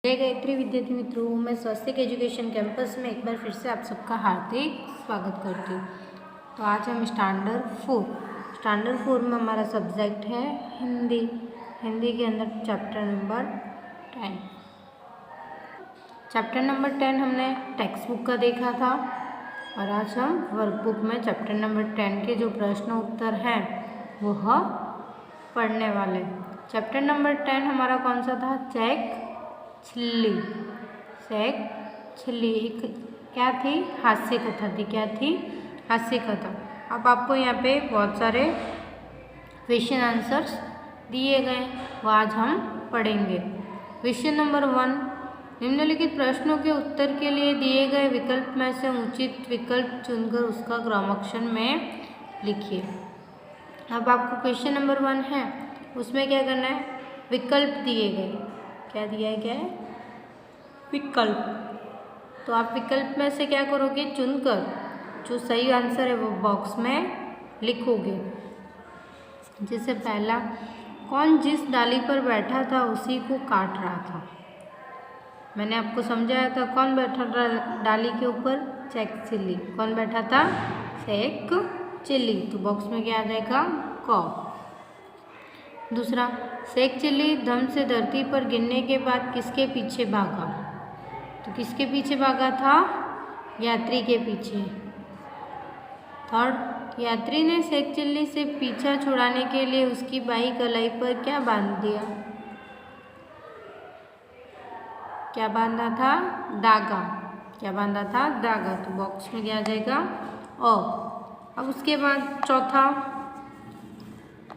जय गायत्री विद्यार्थी मित्रों, मैं स्वास्थ्य एजुकेशन कैंपस में एक बार फिर से आप सबका हार्दिक स्वागत करती हूँ। तो आज हम स्टैंडर्ड फोर में हमारा सब्जेक्ट है हिंदी के अंदर चैप्टर नंबर 10 हमने टेक्स्ट बुक का देखा था और आज हम वर्कबुक में चैप्टर नंबर 10 के जो प्रश्न उत्तर हैं वह पढ़ने वाले। चैप्टर नंबर 10 हमारा कौन सा था? चेक छिल्ली एक क्या थी? हास्य कथा थी। क्या थी? हास्य कथा। अब आपको यहाँ पे बहुत सारे क्वेश्चन आंसर्स दिए गए, वो आज हम पढ़ेंगे। क्वेश्चन नंबर 1, निम्नलिखित प्रश्नों के उत्तर के लिए दिए गए विकल्प में से उचित विकल्प चुनकर उसका क्रमांकन में लिखिए। अब आपको क्वेश्चन नंबर 1 है, उसमें क्या करना है? विकल्प दिए गए। क्या दिया गया है? विकल्प। तो आप विकल्प में से क्या करोगे? चुनकर जो सही आंसर है वो बॉक्स में लिखोगे। जैसे पहला, कौन जिस डाली पर बैठा था उसी को काट रहा था। मैंने आपको समझाया था कौन बैठा था डाली के ऊपर? चेक चिल्ली। कौन बैठा था? Check chilli. तो बॉक्स में क्या आ जाएगा? क। दूसरा, शेख चिल्ली धम से धरती पर गिरने के बाद किसके पीछे भागा? तो किसके पीछे भागा था? यात्री के पीछे। थर्ड, यात्री ने शेख चिल्ली से पीछा छुड़ाने के लिए उसकी बाई कलाई पर क्या बांध दिया? क्या बांधा था? धागा। क्या बांधा था? धागा। तो बॉक्स में क्या आ जाएगा? अब उसके बाद चौथा,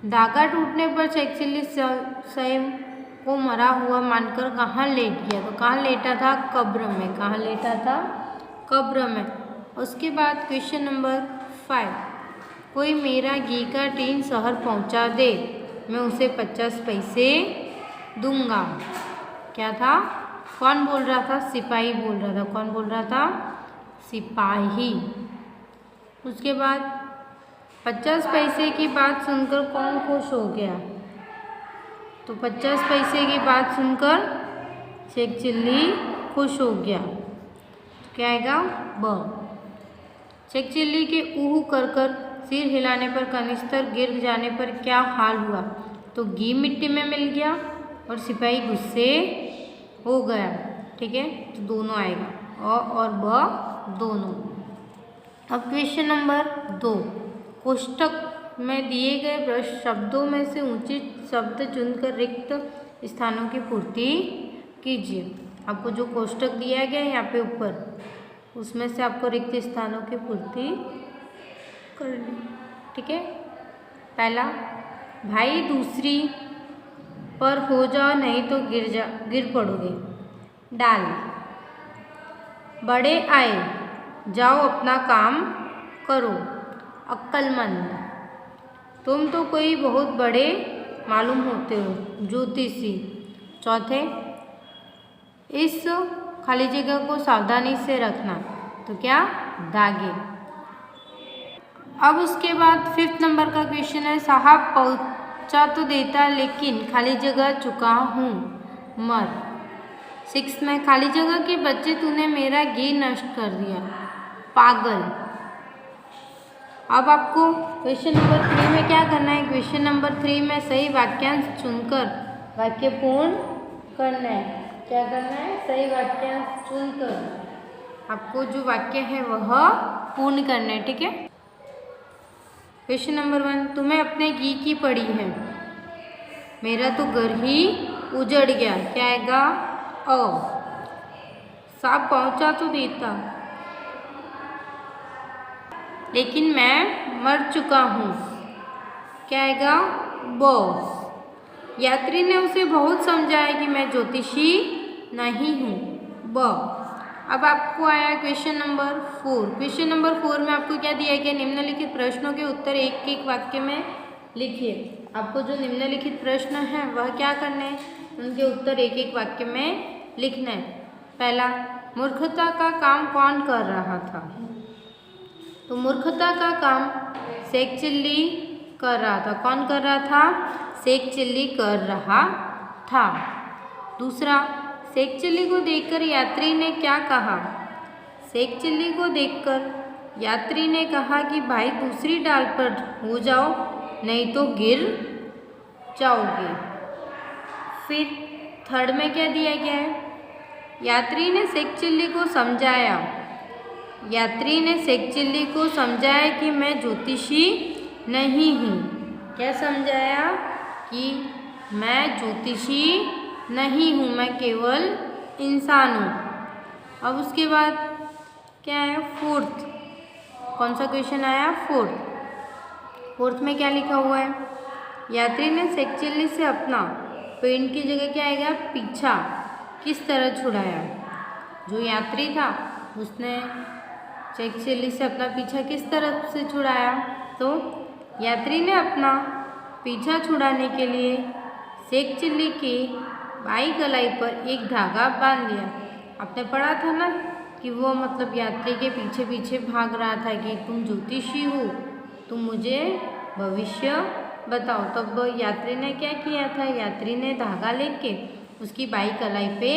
धागा टूटने पर शेख चिल्ली स्वयं को मरा हुआ मानकर कहाँ लेट गया? तो कहाँ लेटा था? कब्र में। कहाँ लेटा था? कब्र में। उसके बाद क्वेश्चन नंबर 5, कोई मेरा घी का टीन शहर पहुँचा दे, मैं उसे 50 पैसे दूंगा। क्या था? कौन बोल रहा था? सिपाही बोल रहा था। कौन बोल रहा था? सिपाही। उसके बाद 50 पैसे की बात सुनकर कौन खुश हो गया? तो 50 पैसे की बात सुनकर शेख चिल्ली खुश हो गया। तो क्या आएगा? ब। शेख चिल्ली के ऊहू कर सिर हिलाने पर कनिस्तर गिर जाने पर क्या हाल हुआ? तो घी मिट्टी में मिल गया और सिपाही गुस्से हो गया। ठीक है, तो दोनों आएगा, अ और ब दोनों। अब क्वेश्चन नंबर 2, कोष्ठक में दिए गए शब्दों में से उचित शब्द चुनकर रिक्त स्थानों की पूर्ति कीजिए। आपको जो कोष्ठक दिया गया है यहाँ पे ऊपर, उसमें से आपको रिक्त स्थानों की पूर्ति करनी। ठीक है, पहला, भाई दूसरी पर हो जाओ नहीं तो गिर पड़ोगे। डाल। बड़े आए, जाओ अपना काम करो। अक्लमंद, तुम तो कोई बहुत बड़े मालूम होते हो। ज्योतिषी। चौथे, इस खाली जगह को सावधानी से रखना। तो क्या? दागे। अब उसके बाद 5th नंबर का क्वेश्चन है, साहब पहुँचा तो देता लेकिन खाली जगह चुका हूँ मर। 6th में, खाली जगह के बच्चे तूने मेरा घी नष्ट कर दिया। पागल। अब आपको क्वेश्चन नंबर 3 में क्या करना है? क्वेश्चन नंबर 3 में सही वाक्यांश चुनकर वाक्य पूर्ण करना है। क्या करना है? सही वाक्यांश चुनकर आपको जो वाक्य है वह पूर्ण करना है। ठीक है, क्वेश्चन नंबर 1, तुम्हें अपने घी की पड़ी है, मेरा तो घर ही उजड़ गया। क्या आएगा? अ। साहब पहुँचा तो देता लेकिन मैं मर चुका हूँ। क्या आएगा? ब। यात्री ने उसे बहुत समझाया कि मैं ज्योतिषी नहीं हूँ। ब। अब आपको आया क्वेश्चन नंबर 4। क्वेश्चन नंबर 4 में आपको क्या दिया गया? निम्नलिखित प्रश्नों के उत्तर एक एक वाक्य में लिखिए। आपको जो निम्नलिखित प्रश्न हैं वह क्या करने हैं? उनके उत्तर एक एक वाक्य में लिखना है। पहला, मूर्खता का काम कौन कर रहा था? तो मूर्खता का काम शेख चिल्ली कर रहा था। कौन कर रहा था? शेख चिल्ली कर रहा था। दूसरा, शेख चिल्ली को देखकर यात्री ने क्या कहा? शेख चिल्ली को देखकर यात्री ने कहा कि भाई दूसरी डाल पर हो जाओ, नहीं तो गिर जाओगे। फिर थर्ड में क्या दिया गया है? यात्री ने शेख चिल्ली को समझाया। यात्री ने शेख चिल्ली को समझाया कि मैं ज्योतिषी नहीं हूँ। क्या समझाया? कि मैं ज्योतिषी नहीं हूँ, मैं केवल इंसान हूँ। अब उसके बाद क्या है? फोर्थ। कौन सा क्वेश्चन आया? फोर्थ में क्या लिखा हुआ है? यात्री ने शेख चिल्ली से अपना पेन की जगह क्या आएगा? पीछा किस तरह छुड़ाया? जो यात्री था उसने शेख चिल्ली से अपना पीछा किस तरह से छुड़ाया? तो यात्री ने अपना पीछा छुड़ाने के लिए शेख चिल्ली की बाई कलाई पर एक धागा बांध दिया। आपने पढ़ा था ना कि वो मतलब यात्री के पीछे पीछे भाग रहा था कि तुम ज्योतिषी हो, तुम मुझे भविष्य बताओ। तब यात्री ने क्या किया था? यात्री ने धागा लेके उसकी बाई कलाई पे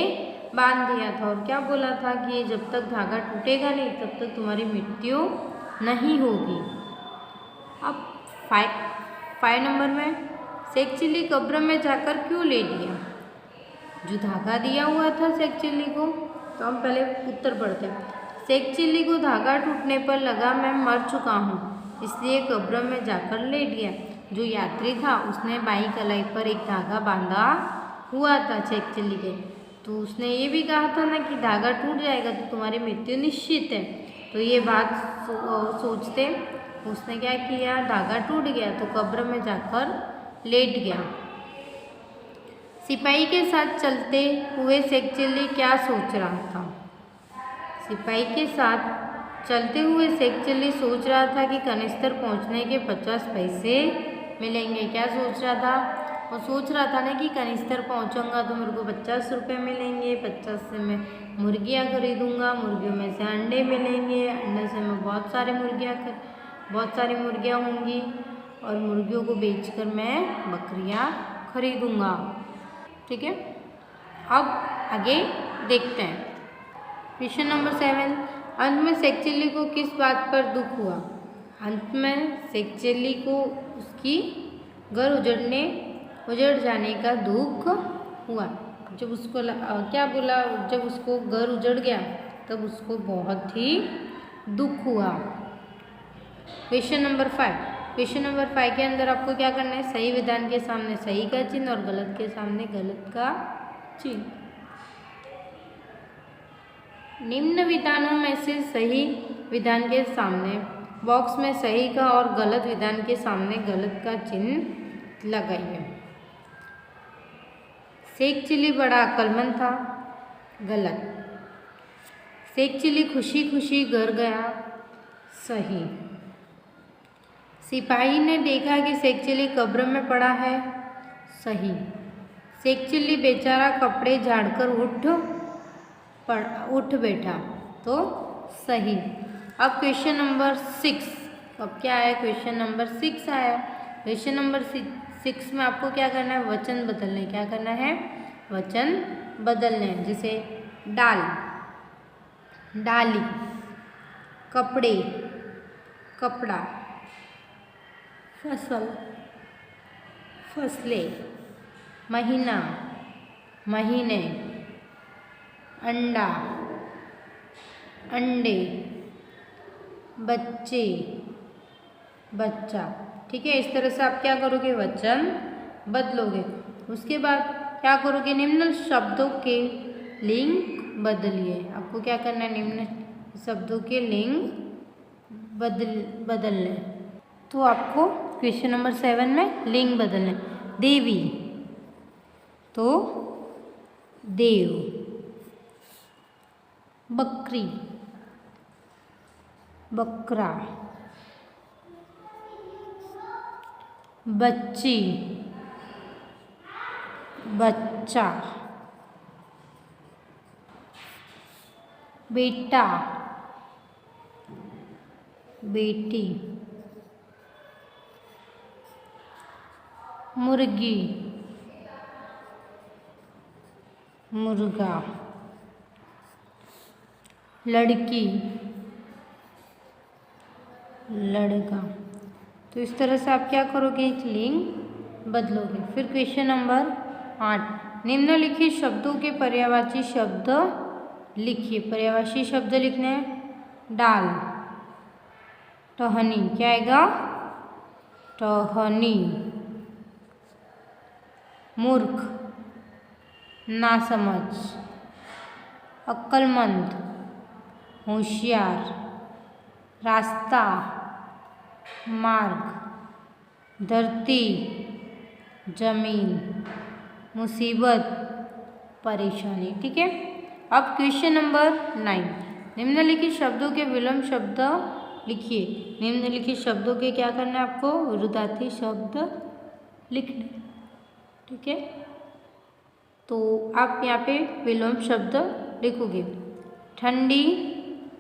बांध दिया था और क्या बोला था कि जब तक धागा टूटेगा नहीं तब तक तुम्हारी मृत्यु नहीं होगी। अब 5 नंबर में शेख चिल्ली कब्र में जाकर क्यों लेट गया? जो धागा दिया हुआ था शेख चिल्ली को, तो हम पहले उत्तर पढ़ते हैं। शेख चिल्ली को धागा टूटने पर लगा मैं मर चुका हूँ, इसलिए कब्र में जाकर लेट गया। जो यात्री था उसने बाई कलाई पर एक धागा बांधा हुआ था शेख चिल्ली के, तो उसने ये भी कहा था ना कि धागा टूट जाएगा तो तुम्हारी मृत्यु निश्चित है। तो ये बात सोचते उसने क्या किया? धागा टूट गया तो कब्र में जाकर लेट गया। सिपाही के साथ चलते हुए शेख चिल्ली क्या सोच रहा था? सिपाही के साथ चलते हुए शेख चिल्ली सोच रहा था कि कनिस्तर पहुंचने के 50 पैसे मिलेंगे। क्या सोच रहा था? वो सोच रहा था ना कि कनिस्तर पहुंचूंगा तो मेरे को 50 रुपये मिलेंगे, 50 से मैं मुर्गियाँ खरीदूँगा, मुर्गियों में से अंडे मिलेंगे, अंडे से मैं बहुत सारी मुर्गियाँ होंगी और मुर्गियों को बेचकर मैं बकरियाँ खरीदूँगा। ठीक है, अब आगे देखते हैं। क्वेश्चन नंबर 7, अंत में शेख चिल्ली को किस बात पर दुख हुआ? अंत में शेख चिल्ली को उसकी घर उजड़ जाने का दुख हुआ। जब उसको क्या बोला? जब उसको घर उजड़ गया तब उसको बहुत ही दुख हुआ। क्वेश्चन नंबर 5 के अंदर आपको क्या करना है? सही विधान के सामने सही का चिन्ह और गलत के सामने गलत का चिन्ह। निम्न विधानों में से सही विधान के सामने बॉक्स में सही का और गलत विधान के सामने गलत का चिन्ह लगाइए। शेख चिल्ली बड़ा अक्लमंद था। गलत। शेख चिल्ली खुशी खुशी घर गया। सही। सिपाही ने देखा कि शेख चिल्ली कब्र में पड़ा है। सही। शेख चिल्ली बेचारा कपड़े झाड़कर उठ बैठा। तो सही। अब क्वेश्चन नंबर 6। अब क्या आया? क्वेश्चन नंबर 6 आया। क्वेश्चन नंबर 6 में आपको क्या करना है? वचन बदलने। क्या करना है? वचन बदलने। जैसे डाल, डाली, कपड़े, कपड़ा, फसल, फसलें, महीना, महीने, अंडा, अंडे, बच्चे, बच्चा। ठीक है, इस तरह से आप क्या करोगे? वचन बदलोगे। उसके बाद क्या करोगे? निम्न शब्दों के लिंग बदलिए। आपको क्या करना है? निम्न शब्दों के लिंग बदलने। तो आपको क्वेश्चन नंबर 7 में लिंग बदलने। देवी तो देव, बकरी, बकरा, बच्ची, बच्चा, बेटा, बेटी, मुर्गी, मुर्गा, लड़की, लड़का। तो इस तरह से आप क्या करोगे, एक लिंग बदलोगे। फिर क्वेश्चन नंबर 8, निम्नलिखित शब्दों के पर्यायवाची शब्द लिखिए। पर्यायवाची शब्द लिखने हैं। डाल, टहनी, क्या आएगा, टहनी। मूर्ख, नासमझ। अक्लमंद, होशियार। रास्ता, मार्ग। धरती, जमीन। मुसीबत, परेशानी। ठीक है। अब क्वेश्चन नंबर 9, निम्नलिखित शब्दों के विलोम शब्द लिखिए। निम्नलिखित शब्दों के क्या करना है आपको, विरुद्धार्थी शब्द लिखने। ठीक है। तो आप यहाँ पे विलोम शब्द लिखोगे। ठंडी,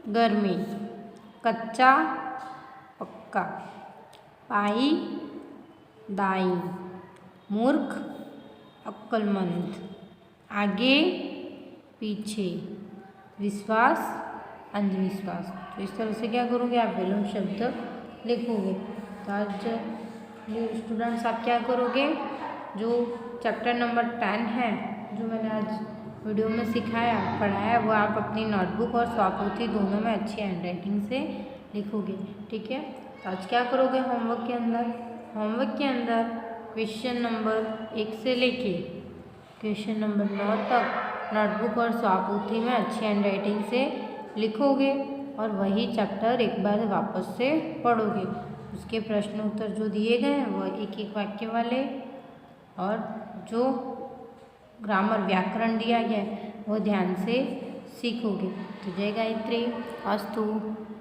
गर्मी। कच्चा, पक्का। पाई, दाई। मूर्ख, अक्लमंद। आगे, पीछे। विश्वास, अंधविश्वास। तो इस तरह से क्या करोगे, आप विलोम शब्द लिखोगे। तो आज स्टूडेंट्स आप क्या करोगे, जो चैप्टर नंबर 10 है, जो मैंने आज वीडियो में सिखाया पढ़ाया, वो आप अपनी नोटबुक और स्वापोथी दोनों में अच्छी हैंडराइटिंग से लिखोगे। ठीक है। तो आज क्या करोगे, होमवर्क के अंदर क्वेश्चन नंबर 1 से लेके क्वेश्चन नंबर 9 तक नोटबुक और स्वापोथी में अच्छी हैंडराइटिंग से लिखोगे और वही चैप्टर एक बार वापस से पढ़ोगे। उसके प्रश्न उत्तर जो दिए गए हैं वो एक एक वाक्य वाले, और जो ग्रामर व्याकरण दिया गया है वो ध्यान से सीखोगे। तो जय गायत्री, अस्तु।